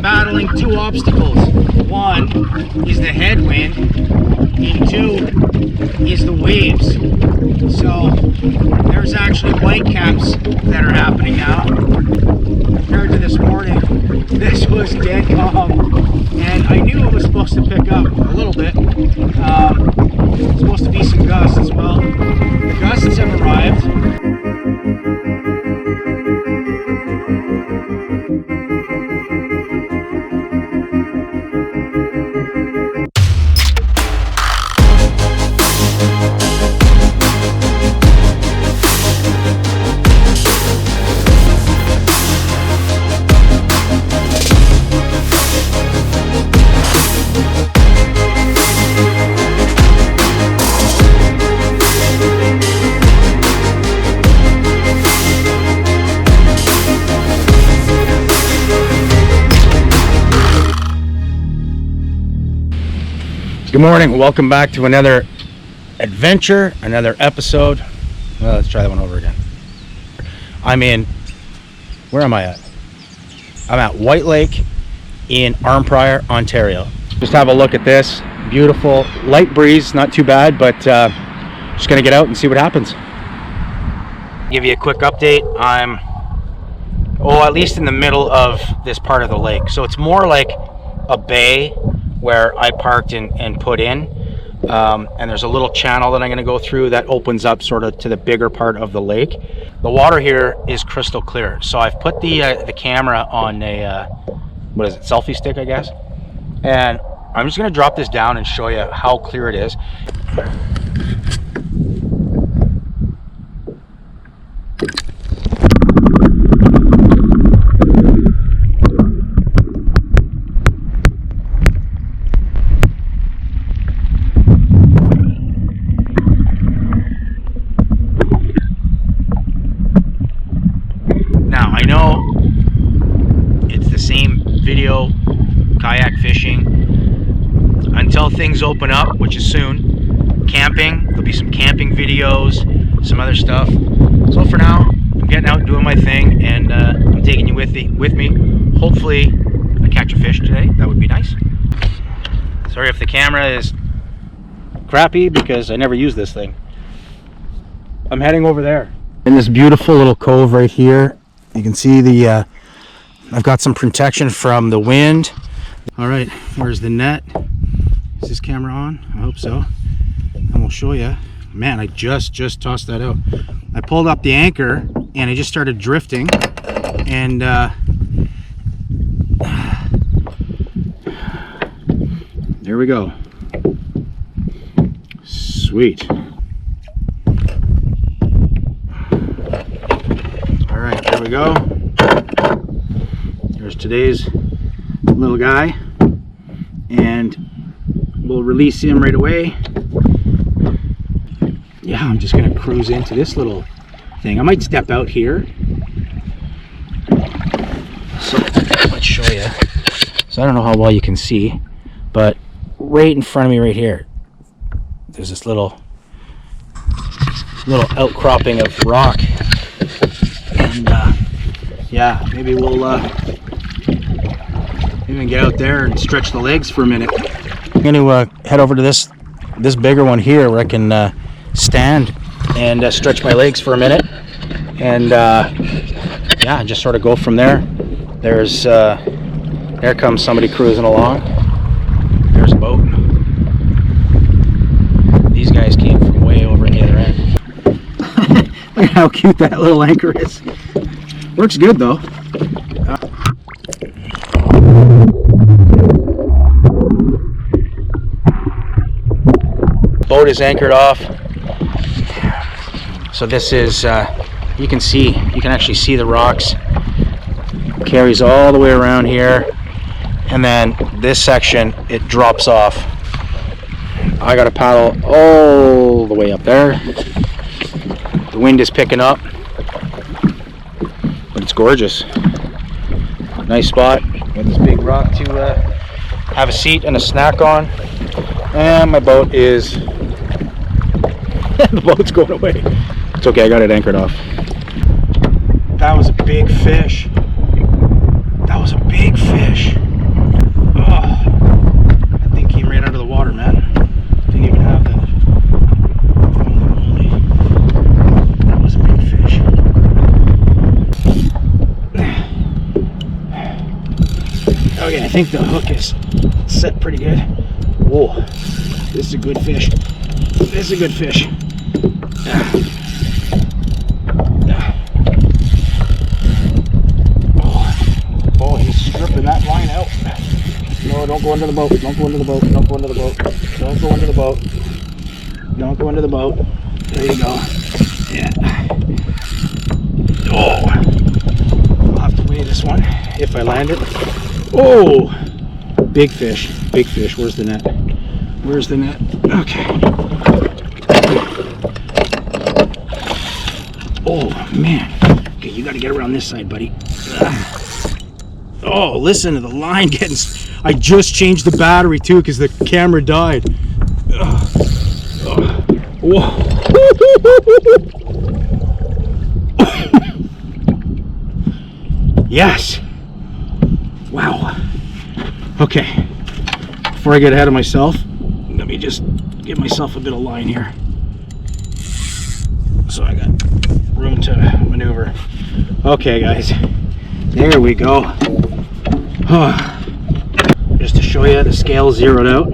battling two obstacles. One is the headwind, and two is the waves. So there's actually white caps that are happening now. Compared to this morning, this was dead calm. And I knew it was supposed to pick up a little bit. Supposed to be some gusts as well. The gusts have arrived. Good morning, welcome back to another adventure, another episode. Well, let's try that one over again. Where am I at? I'm at White Lake in Arnprior, Ontario. Just have a look at this. Beautiful, light breeze, not too bad, but just gonna get out and see what happens. Give you a quick update. I'm, at least in the middle of this part of the lake. So it's more like a bay where I parked and put in, and there's a little channel that I'm going to go through that opens up sort of to the bigger part of the lake. The water here is crystal clear, so I've put the camera on a what is it, selfie stick, I guess, and I'm just going to drop this down and show you how clear it is. Video kayak fishing until things open up, which is soon. Camping, there'll be some camping videos, some other stuff. So for now, I'm getting out doing my thing, and I'm taking you with me. Hopefully I catch a fish today. That would be nice. Sorry if the camera is crappy because I never use this thing. I'm heading over there in this beautiful little cove right here. You can see the I've got some protection from the wind. All right, there's the net. Is this camera on? I hope so. And we'll show you. Man, I just tossed that out. I pulled up the anchor and it just started drifting. And there we go. Sweet. All right, there we go. There's today's little guy, and we'll release him right away. Yeah, I'm just gonna cruise into this little thing. I might step out here. So let's show you. So I don't know how well you can see, but right in front of me right here, there's this little outcropping of rock, and yeah, maybe we'll even get out there and stretch the legs for a minute. I'm going to head over to this bigger one here where I can stand and stretch my legs for a minute, and yeah, just sort of go from there. There's there comes somebody cruising along. There's a boat. These guys came from way over at the other end. Look at how cute that little anchor is. Works good though. Boat is anchored off. So this is, you can actually see the rocks. Carries all the way around here, and then this section it drops off. I got to paddle all the way up there. The wind is picking up, but it's gorgeous. Nice spot. Got this big rock to have a seat and a snack on, and my boat is the boat's going away. It's okay, I got it anchored off. That was a big fish. That was a big fish. Okay, I think the hook is set pretty good. Whoa, this is a good fish. This is a good fish. Oh, he's stripping that line out. No, don't go under the boat. Don't go under the boat. Don't go under the boat. Don't go under the boat. Don't go under the boat. There you go. Yeah. Oh. I'll have to weigh this one if I land it. Oh! Big fish. Big fish. Where's the net? Where's the net? Okay. Oh, man. Okay, you got to get around this side, buddy. Oh, listen to the line getting... I just changed the battery, too, because the camera died. Whoa. Yes. Wow. Okay. Before I get ahead of myself, let me just give myself a bit of line here. So I got room to maneuver. Okay, guys. There we go. Just to show you, the scale zeroed out.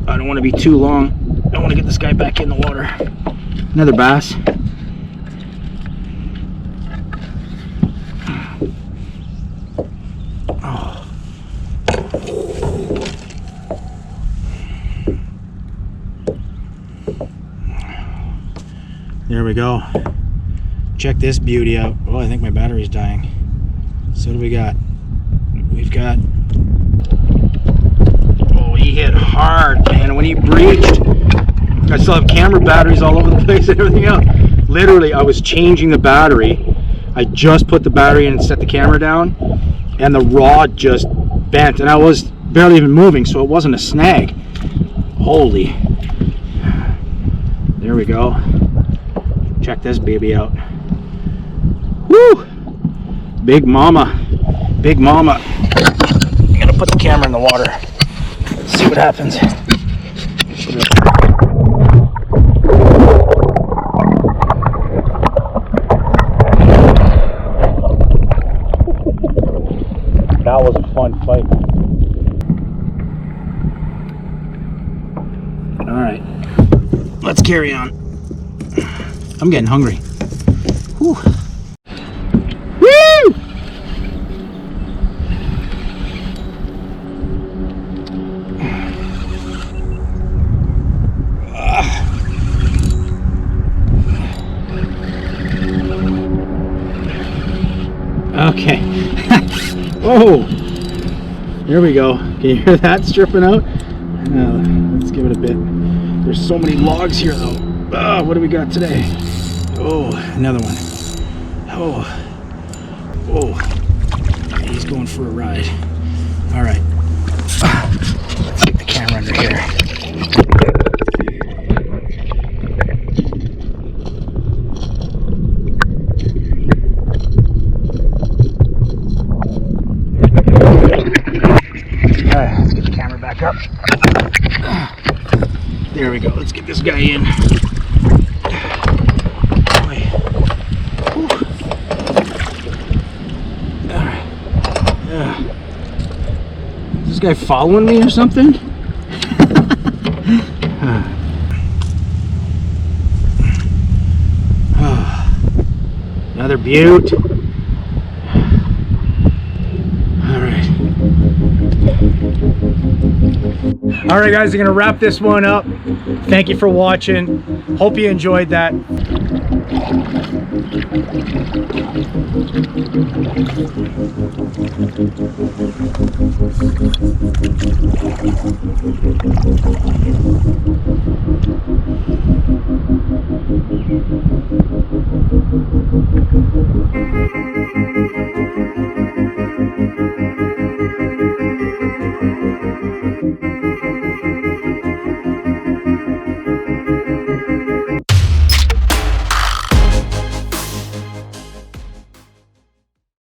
I don't want to be too long. I don't want to get this guy back in the water. Another bass. Oh. There we go. Check this beauty out. Oh, I think my battery's dying. So what do we got? We've got... Oh, he hit hard, man. When he breached, I still have camera batteries all over the place and everything else. Literally, I was changing the battery. I just put the battery in and set the camera down, and the rod just bent, and I was barely even moving, so it wasn't a snag. Holy. There we go. Check this baby out. Woo! Big mama. Big mama. I'm gonna put the camera in the water. See what happens. That was a fun fight. All right, let's carry on. I'm getting hungry. Whew. Woo! Okay. Whoa! Here we go. Can you hear that stripping out? Let's give it a bit. There's so many logs here, though. What do we got today? Oh, another one. Oh. Oh. He's going for a ride. All right. Let's get the camera under here. Let's get the camera back up. There we go. Let's get this guy in. Is this guy following me or something? Another beaut. Alright guys, I'm going to wrap this one up. Thank you for watching. Hope you enjoyed that.